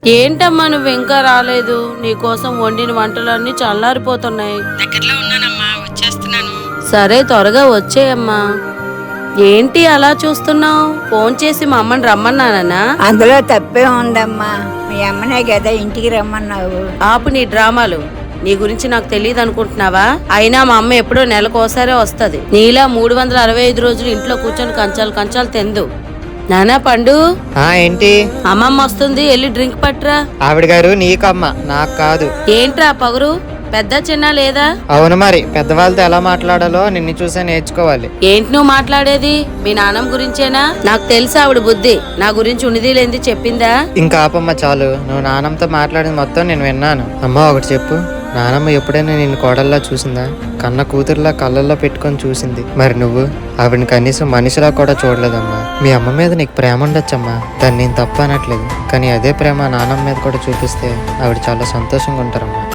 ఏంటమ్మా నువ్వు ఇంకా రాలేదు? నీకోసం వండిన వంటలన్నీ చల్లారిపోతున్నాయి. దగ్గరలో ఉన్నానమ్మా, వచ్చేస్తున్నాను. సరే త్వరగా వచ్చేయమ్మా. ఏంటి అలా చూస్తున్నావు? ఫోన్ చేసి మా అమ్మని రమ్మన్నానా? అందులో తప్పే ఉందమ్మా, మీ అమ్మనే కదా ఇంటికి రమ్మన్నావు. ఆపు నీ డ్రామాలు. నీ గురించి నాకు తెలియదు అనుకుంటున్నావా? అయినా మా అమ్మ ఎప్పుడో నెలకోసారే వస్తది. నీలా 365 రోజులు ఇంట్లో కూర్చొని కంచాలు కంచాలు తెందు. నానా పండు, ఏంటి? అమ్మమ్మ వస్తుంది, వెళ్ళి డ్రింక్ పట్రా. ఆవిడ గారు నీకమ్మ, నాకు కాదు. ఏంట్రా పగురు? పెద్ద చిన్న లేదా? అవును, మరి పెద్దవాళ్ళతో ఎలా మాట్లాడాలో నిన్ను చూసే నేర్చుకోవాలి. ఏంటి నువ్వు మాట్లాడేది? మీ నాన్నమ్మ గురించేనా? నాకు తెలుసు ఆవిడ బుద్ధి. నా గురించి ఉన్నది లేనిది చెప్పిందా? ఇంకా ఆపమ్మ చాలు. నువ్వు నాన్నమ్మతో మాట్లాడింది మొత్తం నేను విన్నాను. అమ్మ ఒకటి చెప్పు, నానమ్మ ఎప్పుడైనా నిన్ను కోడల్లా చూసిందా? కన్న కూతురులా కళ్ళల్లో పెట్టుకొని చూసింది. మరి నువ్వు ఆవిడని కనీసం మనిషిలా కూడా చూడలేదమ్మా. మీ అమ్మ మీద నీకు ప్రేమ ఉండొచ్చమ్మా, దాన్ని నేను తప్పు అనట్లేదు. కానీ అదే ప్రేమ నానమ్మ మీద కూడా చూపిస్తే ఆవిడ చాలా సంతోషంగా ఉంటారమ్మా.